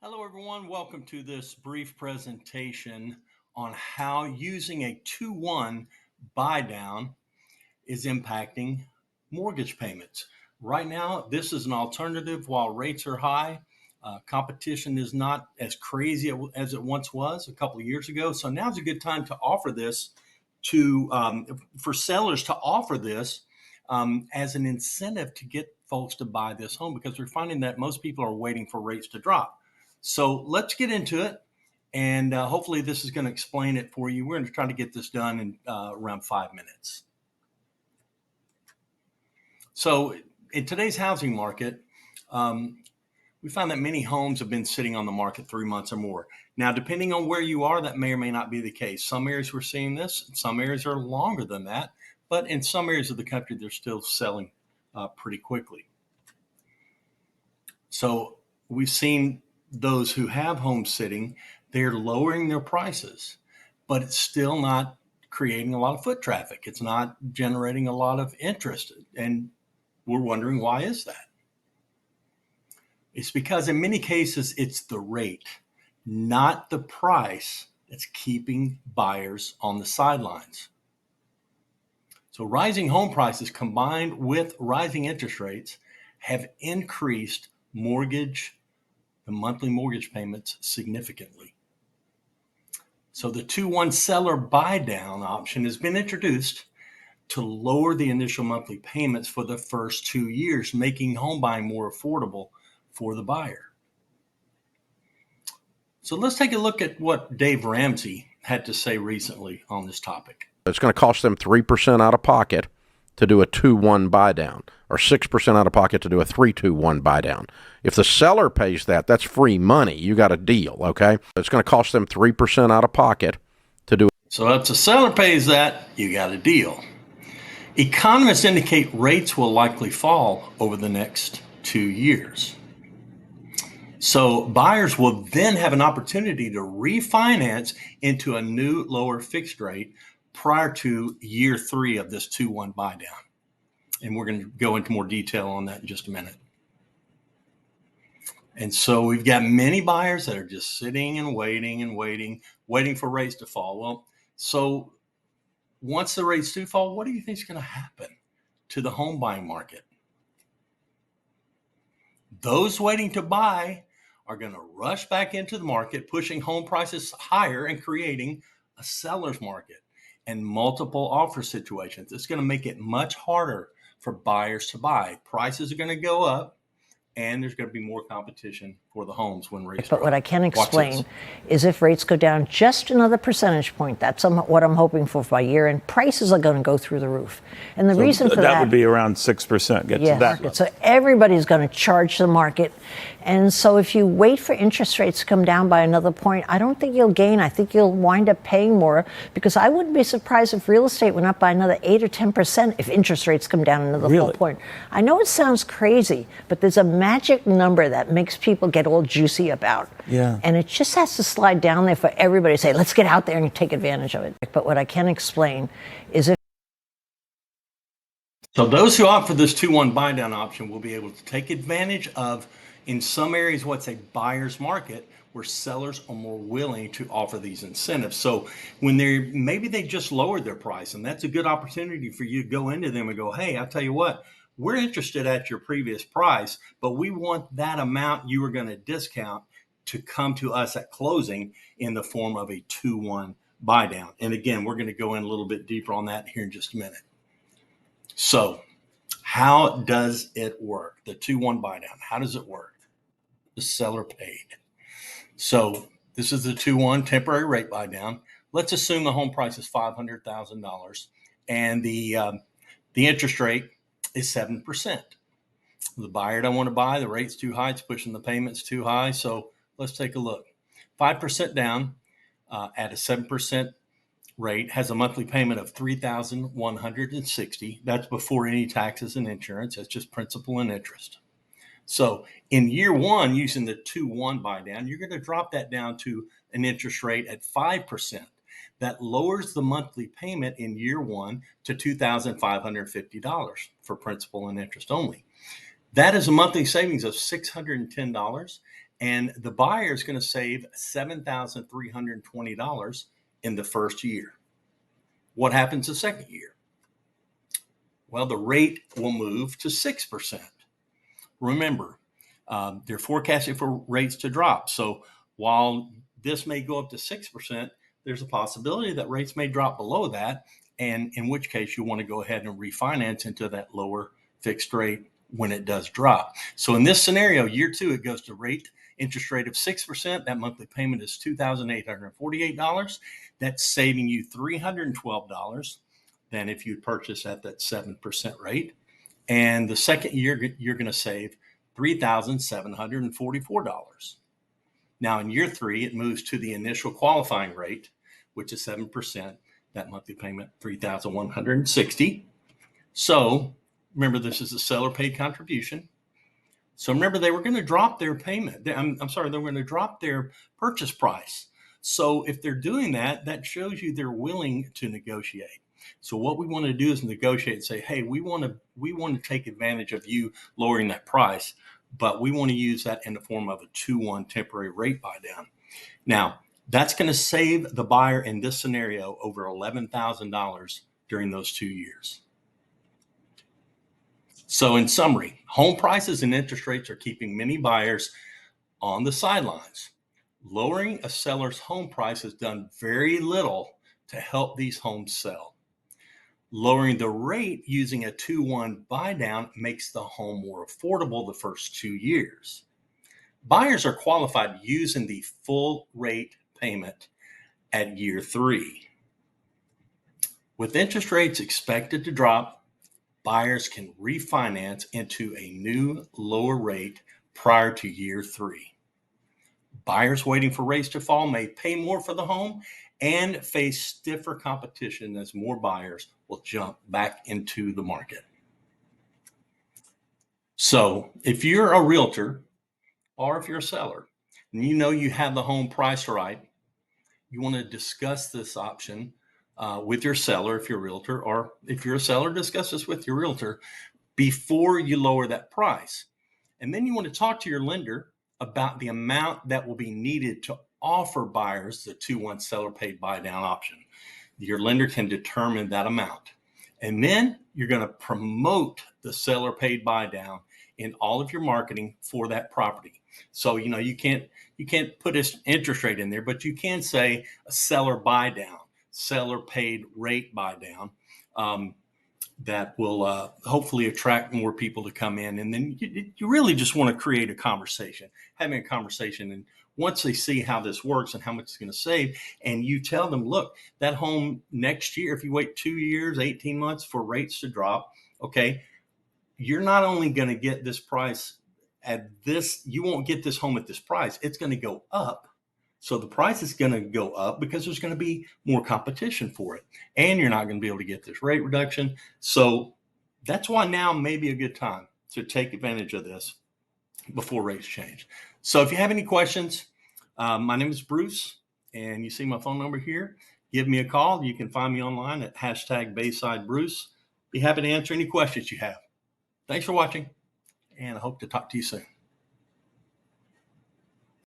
Hello, everyone. Welcome to this brief presentation on how using a 2-1 buy down is impacting mortgage payments. Right now, this is an alternative while rates are high. Competition is not as crazy as it once was a couple of years ago. So now's a good time to offer this for sellers to offer this as an incentive to get folks to buy this home because we're finding that most people are waiting for rates to drop. So let's get into it. And hopefully this is going to explain it for you. We're going to try to get this done in around 5 minutes. So in today's housing market, we found that many homes have been sitting on the market 3 months or more. Now, depending on where you are, that may or may not be the case. Some areas we're seeing this, some areas are longer than that, but in some areas of the country, they're still selling pretty quickly. So we've seen those who have home sitting, they're lowering their prices, but it's still not creating a lot of foot traffic. It's not generating a lot of interest. And we're wondering, why is that? It's because in many cases, it's the rate, not the price, that's keeping buyers on the sidelines. So rising home prices combined with rising interest rates have increased the monthly mortgage payments significantly. So the 2-1 seller buy down option has been introduced to lower the initial monthly payments for the first 2 years, making home buying more affordable for the buyer. So let's take a look at what Dave Ramsey had to say recently on this topic. It's going to cost them 3% out of pocket to do a 2-1 buy down, or 6% out of pocket to do a 3-2-1 buy down. If the seller pays that, that's free money. You got a deal, okay? It's going to cost them 3% out of pocket to do. So if the seller pays that, you got a deal. Economists indicate rates will likely fall over the next 2 years. So buyers will then have an opportunity to refinance into a new lower fixed rate prior to year 3 of this 2-1 buy down. And we're going to go into more detail on that in just a minute. And so we've got many buyers that are just sitting and waiting for rates to fall. Well, so once the rates do fall, what do you think is going to happen to the home buying market? Those waiting to buy are going to rush back into the market, pushing home prices higher and creating a seller's market and multiple offer situations. It's going to make it much harder for buyers to buy. Prices are going to go up, and there's going to be more competition for the homes when rates drop. But what I can explain is if rates go down just another percentage point, that's what I'm hoping for by year end, prices are going to go through the roof. And the reason for that would be around 6%. Get to that level. So everybody's going to charge the market. And so if you wait for interest rates to come down by another point, I don't think you'll gain. I think you'll wind up paying more, because I wouldn't be surprised if real estate went up by another 8 or 10% if interest rates come down another full point. I know it sounds crazy, but there's a magic number that makes people get all juicy about. Yeah. And it just has to slide down there for everybody to say, let's get out there and take advantage of it. But what I can explain is So those who opt for this 2-1 buy down option will be able to take advantage of, in some areas, what's a buyer's market, where sellers are more willing to offer these incentives. So when maybe they just lowered their price, and that's a good opportunity for you to go into them and go, hey, I'll tell you what, we're interested at your previous price, but we want that amount you were going to discount to come to us at closing in the form of a 2-1 buy down. And again, we're going to go in a little bit deeper on that here in just a minute. So how does it work? The 2-1 buy down, how does it work? The seller paid. So this is the 2-1 temporary rate buy down. Let's assume the home price is $500,000 and the interest rate is 7%. The buyer don't want to buy, the rate's too high, it's pushing the payments too high. So let's take a look. 5% down at a 7% rate has a monthly payment of $3,160. That's before any taxes and insurance. That's just principal and interest. So in year 1, using the 2-1 buy down, you're going to drop that down to an interest rate at 5%. That lowers the monthly payment in year 1 to $2,550 for principal and interest only. That is a monthly savings of $610 And the buyer is going to save $7,320 in the first year. What happens the second year? Well, the rate will move to 6%. Remember, they're forecasting for rates to drop. So while this may go up to 6%, there's a possibility that rates may drop below that, and in which case you want to go ahead and refinance into that lower fixed rate when it does drop. So in this scenario, year two, it goes to interest rate of 6%. That monthly payment is $2,848. That's saving you $312 than if you purchase at that 7% rate. And the second year, you're going to save $3,744. Now, in year three, it moves to the initial qualifying rate, which is 7%. That monthly payment, $3,160. So remember, this is a seller paid contribution. So remember, they were going to drop their payment. I'm sorry, they were going to drop their purchase price. So if they're doing that, that shows you they're willing to negotiate. So what we want to do is negotiate and say, hey, we want to take advantage of you lowering that price, but we want to use that in the form of a 2-1 temporary rate buy down. Now, that's going to save the buyer in this scenario over $11,000 during those 2 years. So in summary, home prices and interest rates are keeping many buyers on the sidelines. Lowering a seller's home price has done very little to help these homes sell. Lowering the rate using a 2-1 buy down makes the home more affordable the first 2 years. Buyers are qualified using the full rate payment at year three. With interest rates expected to drop, buyers can refinance into a new lower rate prior to year three. Buyers waiting for rates to fall may pay more for the home and face stiffer competition as more buyers will jump back into the market. So if you're a realtor or if you're a seller and you know you have the home priced right, you want to discuss this option with your seller if you're a realtor, or if you're a seller, discuss this with your realtor before you lower that price. And then you want to talk to your lender about the amount that will be needed to offer buyers the 2-1 seller paid buy down option. Your lender can determine that amount. And then you're going to promote the seller paid buy down in all of your marketing for that property. So, you can't put an interest rate in there, but you can say a seller buy down, seller paid rate buy down. That will hopefully attract more people to come in. And then you really just want to create a conversation, having a conversation. And once they see how this works and how much it's going to save, and you tell them, look, that home next year, if you wait 2 years, 18 months for rates to drop, okay, you're not only going to get this price at this, you won't get this home at this price. It's going to go up. So the price is going to go up because there's going to be more competition for it. And you're not going to be able to get this rate reduction. So that's why now may be a good time to take advantage of this before rates change. So if you have any questions, my name is Bruce, and you see my phone number here. Give me a call. You can find me online at #BaysideBruce. Be happy to answer any questions you have. Thanks for watching, and I hope to talk to you soon.